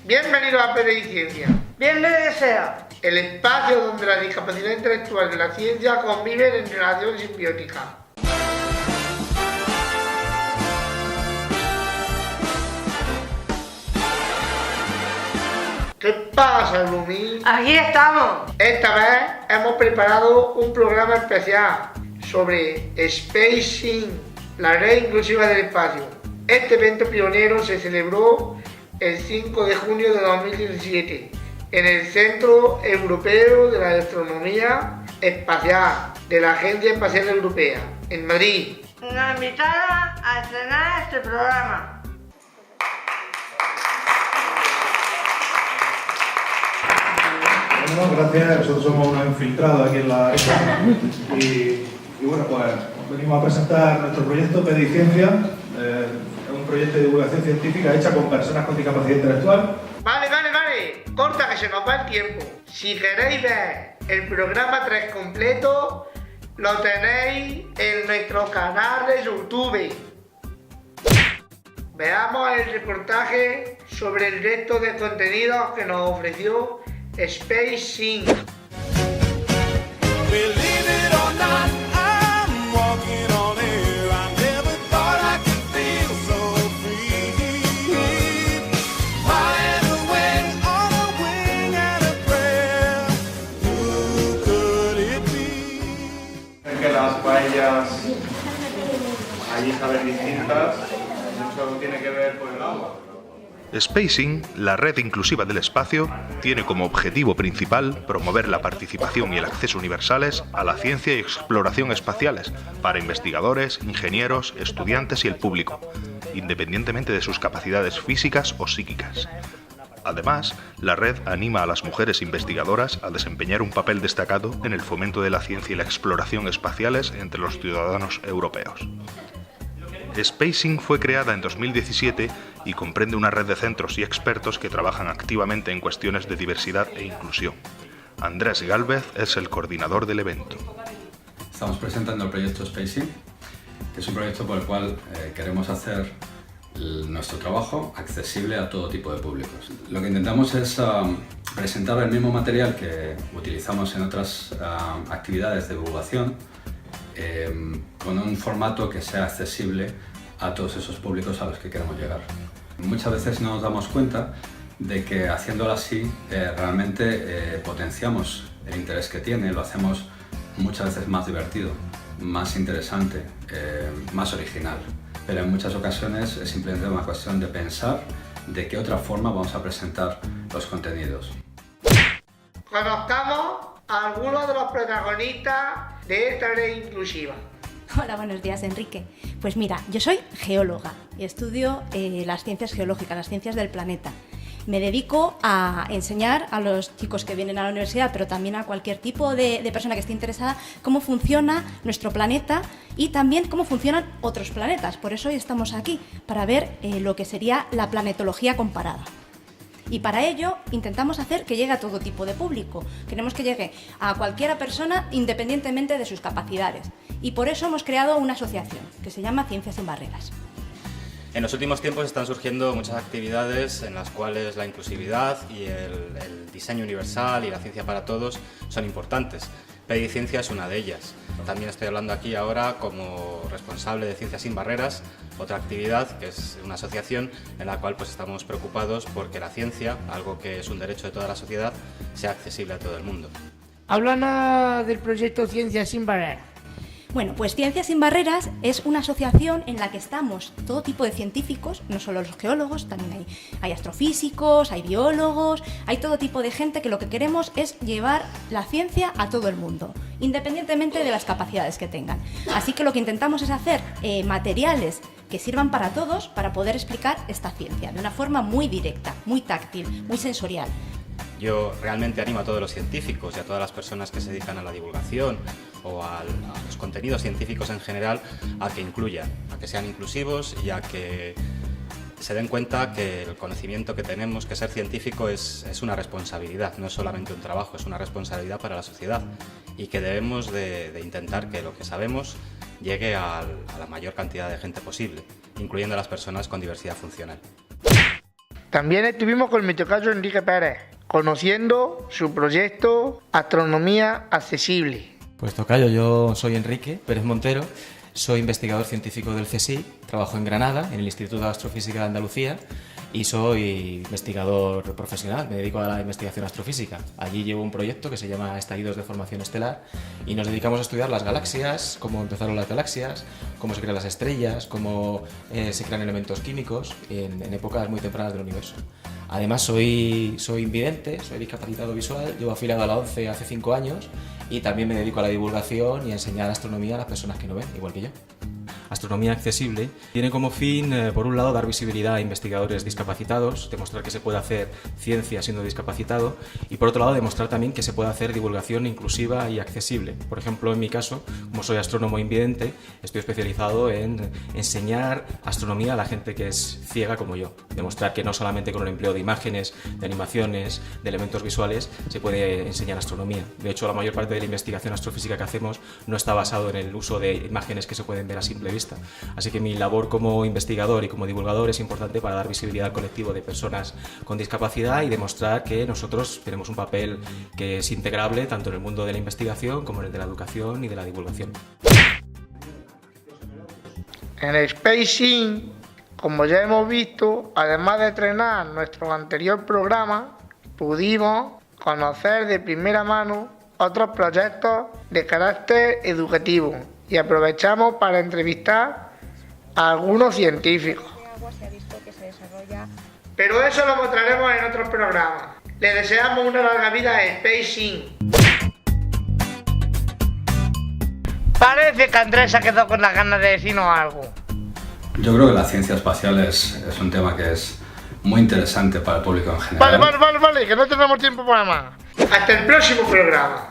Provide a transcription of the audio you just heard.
Bienvenido a PD y Ciencia. Bienvenido sea. El espacio donde la discapacidad intelectual y la ciencia conviven en relación simbiótica. ¿Qué pasa, Lumi? Aquí estamos. Esta vez hemos preparado un programa especial sobre Spacing, la red inclusiva del espacio. Este evento pionero se celebró el 5 de junio de 2017 en el Centro Europeo de la Astronomía Espacial de la Agencia Espacial Europea, en Madrid. Nos invitaron a estrenar este programa. Bueno, gracias. Nosotros somos unos infiltrados aquí en la ESA y bueno, pues venimos a presentar nuestro proyecto PD y Ciencia. Es un proyecto de divulgación científica hecha con personas con discapacidad intelectual. Vale. Corta que se nos va el tiempo. Si queréis ver el programa 3 completo, lo tenéis en nuestro canal de YouTube. Veamos el reportaje sobre el resto de contenidos que nos ofreció Spacing. Que las paellas allí saben distintas, mucho tiene que ver con el agua. Spacing, la red inclusiva del espacio, tiene como objetivo principal promover la participación y el acceso universales a la ciencia y exploración espaciales para investigadores, ingenieros, estudiantes y el público, independientemente de sus capacidades físicas o psíquicas. Además, la red anima a las mujeres investigadoras a desempeñar un papel destacado en el fomento de la ciencia y la exploración espaciales entre los ciudadanos europeos. Spacing fue creada en 2017 y comprende una red de centros y expertos que trabajan activamente en cuestiones de diversidad e inclusión. Andrés Gálvez es el coordinador del evento. Estamos presentando el proyecto Spacing, que es un proyecto por el cual queremos hacer nuestro trabajo accesible a todo tipo de públicos. Lo que intentamos es presentar el mismo material que utilizamos en otras actividades de divulgación con un formato que sea accesible a todos esos públicos a los que queremos llegar. Muchas veces no nos damos cuenta de que haciéndolo así realmente potenciamos el interés que tiene, lo hacemos muchas veces más divertido, más interesante, más original. Pero en muchas ocasiones es simplemente una cuestión de pensar de qué otra forma vamos a presentar los contenidos. Conozcamos a algunos de los protagonistas de esta red inclusiva. Hola, buenos días, Enrique. Pues mira, yo soy geóloga y estudio las ciencias geológicas, las ciencias del planeta. Me dedico a enseñar a los chicos que vienen a la universidad, pero también a cualquier tipo de persona que esté interesada, cómo funciona nuestro planeta y también cómo funcionan otros planetas. Por eso hoy estamos aquí, para ver lo que sería la planetología comparada. Y para ello intentamos hacer que llegue a todo tipo de público. Queremos que llegue a cualquier persona independientemente de sus capacidades. Y por eso hemos creado una asociación que se llama Ciencias sin Barreras. En los últimos tiempos están surgiendo muchas actividades en las cuales la inclusividad y el diseño universal y la ciencia para todos son importantes. PD y Ciencia es una de ellas. También estoy hablando aquí ahora como responsable de Ciencias sin Barreras, otra actividad que es una asociación en la cual pues estamos preocupados porque la ciencia, algo que es un derecho de toda la sociedad, sea accesible a todo el mundo. Háblanos del proyecto Ciencias sin Barreras. Bueno, pues Ciencias sin Barreras es una asociación en la que estamos todo tipo de científicos, no solo los geólogos, también hay astrofísicos, hay biólogos, hay todo tipo de gente que lo que queremos es llevar la ciencia a todo el mundo, independientemente de las capacidades que tengan. Así que lo que intentamos es hacer materiales que sirvan para todos para poder explicar esta ciencia de una forma muy directa, muy táctil, muy sensorial. Yo realmente animo a todos los científicos y a todas las personas que se dedican a la divulgación o a los contenidos científicos en general a que incluyan, a que sean inclusivos y a que se den cuenta que el conocimiento que tenemos, que ser científico es una responsabilidad, no es solamente un trabajo, es una responsabilidad para la sociedad y que debemos de intentar que lo que sabemos llegue a la mayor cantidad de gente posible, incluyendo a las personas con diversidad funcional. También estuvimos con mi tocayo Enrique Pérez, conociendo su proyecto Astronomía Accesible. Pues tocayo, yo soy Enrique Pérez Montero, soy investigador científico del CSIC, trabajo en Granada, en el Instituto de Astrofísica de Andalucía, y soy investigador profesional, me dedico a la investigación astrofísica. Allí llevo un proyecto que se llama Estallidos de Formación Estelar y nos dedicamos a estudiar las galaxias, cómo empezaron las galaxias, cómo se crean las estrellas, cómo se crean elementos químicos en épocas muy tempranas del universo. Además soy invidente, soy discapacitado visual, llevo afiliado a la ONCE hace 5 años y también me dedico a la divulgación y a enseñar astronomía a las personas que no ven, igual que yo. Astronomía Accesible tiene como fin, por un lado, dar visibilidad a investigadores discapacitados, demostrar que se puede hacer ciencia siendo discapacitado y, por otro lado, demostrar también que se puede hacer divulgación inclusiva y accesible. Por ejemplo, en mi caso, como soy astrónomo invidente, estoy especializado en enseñar astronomía a la gente que es ciega como yo. Demostrar que no solamente con el empleo de imágenes, de animaciones, de elementos visuales, se puede enseñar astronomía. De hecho, la mayor parte de la investigación astrofísica que hacemos no está basado en el uso de imágenes que se pueden ver a simple vista. Así que mi labor como investigador y como divulgador es importante para dar visibilidad al colectivo de personas con discapacidad y demostrar que nosotros tenemos un papel que es integrable tanto en el mundo de la investigación como en el de la educación y de la divulgación. En Spacing, como ya hemos visto, además de entrenar nuestro anterior programa, pudimos conocer de primera mano otros proyectos de carácter educativo y aprovechamos para entrevistar a algunos científicos. Pero eso lo mostraremos en otros programas. Le deseamos una larga vida a Spacing. Parece que Andrés se ha quedado con las ganas de decirnos algo. Yo creo que la ciencia espacial es un tema que es muy interesante para el público en general. Vale, que no tenemos tiempo para más. Hasta el próximo programa.